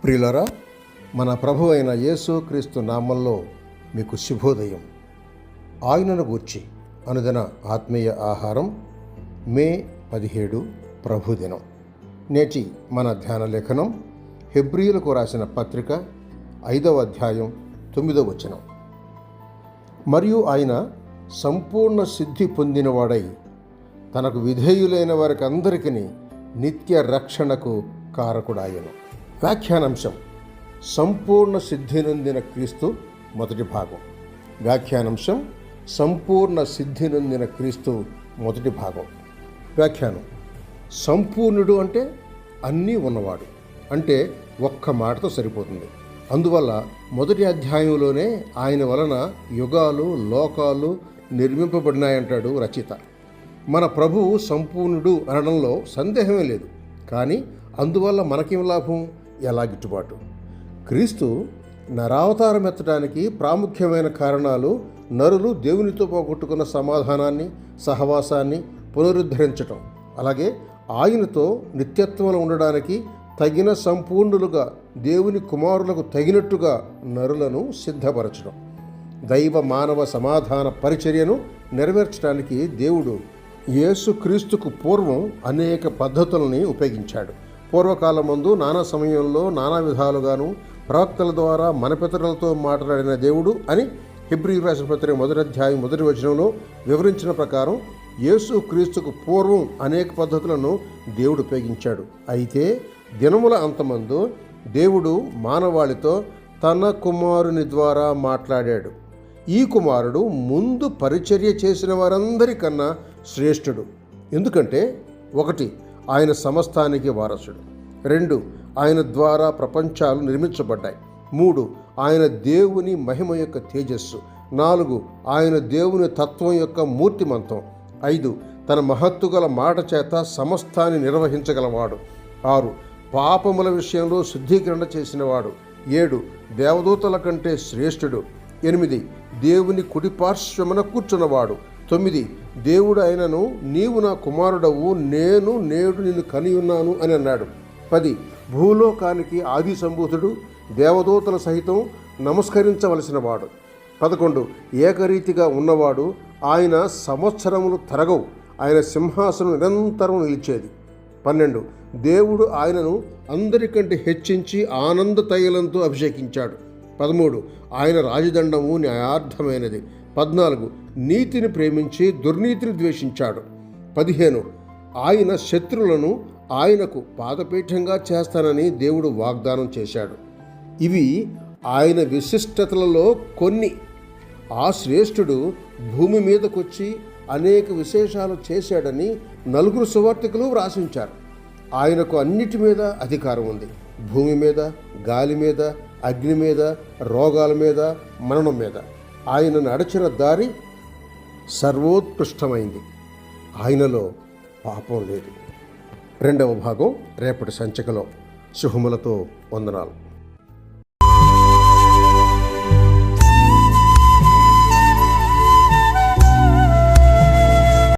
ప్రియులారా, మన ప్రభు అయిన యేసు క్రీస్తు నామంలో మీకు శుభోదయం. ఆయనను గూర్చి అనుదిన ఆత్మీయ ఆహారం మే 17 ప్రభుదినం. నేటి మన ధ్యాన లేఖనం హెబ్రీయులకు రాసిన పత్రిక 5వ అధ్యాయం 9వ వచనం. మరియు ఆయన సంపూర్ణ సిద్ధి పొందినవాడై తనకు విధేయులైన వారికి అందరికీ నిత్య రక్షణకు కారకుడాయను. వ్యాఖ్యానాంశం: సంపూర్ణ సిద్ధి నొందిన క్రీస్తు, మొదటి భాగం. వ్యాఖ్యానాంశం: సంపూర్ణ సిద్ధి నొందిన క్రీస్తు, మొదటి భాగం. వ్యాఖ్యానం: సంపూర్ణుడు అంటే అన్నీ ఉన్నవాడు అంటే ఒక్క మాటతో సరిపోతుంది. అందువల్ల మొదటి అధ్యాయంలోనే ఆయన వలన యుగాలు లోకాలు నిర్మింపబడినాయంటాడు రచయిత. మన ప్రభువు సంపూర్ణుడు అనడంలో సందేహమే లేదు. కానీ అందువల్ల మనకేం లాభం, ఎలా గిట్టుబాటు? క్రీస్తు నరావతారం ఎత్తడానికి ప్రాముఖ్యమైన కారణాలు నరులు దేవునితో పోగొట్టుకున్న సమాధానాన్ని, సహవాసాన్ని పునరుద్ధరించటం, అలాగే ఆయనతో నిత్యత్వంలో ఉండడానికి తగిన సంపూర్ణులుగా దేవుని కుమారులకు తగినట్టుగా నరులను సిద్ధపరచడం. దైవ మానవ సమాధాన పరిచర్యను నెరవేర్చడానికి దేవుడు యేసుక్రీస్తుకు పూర్వం అనేక పద్ధతులని ఉపయోగించాడు. పూర్వకాలమందు నానా సమయంలో నానా విధాలుగాను ప్రవక్తల ద్వారా మన పితరులతో మాట్లాడిన దేవుడు అని హెబ్రీయులకు రాసిన పత్రిక 1వ అధ్యాయం 1వ వచనంలో వివరించిన ప్రకారం యేసుక్రీస్తుకు పూర్వం అనేక పద్ధతులను దేవుడు ఉపయోగించాడు. అయితే దినముల అంతమందు దేవుడు మానవాళితో తన కుమారుని ద్వారా మాట్లాడాడు. ఈ కుమారుడు ముందు పరిచర్య చేసిన వారందరికన్నా శ్రేష్ఠుడు. ఎందుకంటే 1, ఆయన సమస్తానికి వారసుడు. 2, ఆయన ద్వారా ప్రపంచాలు నిర్మించబడ్డాయి. 3, ఆయన దేవుని మహిమ యొక్క తేజస్సు. 4, ఆయన దేవుని తత్వం యొక్క మూర్తిమంతం. 5, తన మహత్తుగల మాట చేత సమస్తాన్ని నిర్వహించగలవాడు. 6, పాపముల విషయంలో శుద్ధీకరణ చేసినవాడు. 7, దేవదూతల కంటే శ్రేష్ఠుడు. 8, దేవుని కుడిపార్శ్వమున కూర్చున్నవాడు. 9, దేవుడు ఆయనను నీవు నా కుమారుడవు, నేను నేడు నిన్ను కనియున్నాను అని అన్నాడు. 10, భూలోకానికి ఆది సంభూతుడు, దేవదూతల సహితం నమస్కరించవలసిన వాడు. 11, ఏకరీతిగా ఉన్నవాడు, ఆయన సంవత్సరములు తరగవు, ఆయన సింహాసనం నిరంతరం నిలిచేది. 12, దేవుడు ఆయనను అందరికంటే హెచ్చించి ఆనంద తైలంతో అభిషేకించాడు. 13, ఆయన రాజదండము న్యాయార్థమైనది. 14, నీతిని ప్రేమించి దుర్నీతిని ద్వేషించాడు. 15, ఆయన శత్రులను ఆయనకు పాదపీఠంగా చేస్తానని దేవుడు వాగ్దానం చేశాడు. ఇవి ఆయన విశిష్టతలలో కొన్ని. ఆ శ్రేష్ఠుడు భూమి మీదకొచ్చి అనేక విశేషాలు చేశాడని 4 సువార్తికులు వ్రాసించారు. ఆయనకు అన్నిటి మీద అధికారం ఉంది. భూమి మీద, గాలి మీద, అగ్ని మీద, రోగాల మీద, మరణం మీద. ఆయన నడిచిన దారి సర్వోత్కృష్టమైంది. ఆయనలో పాపం లేదు. 2వ భాగం రేపటి సంచికలో. శుభములతో వందనాలు.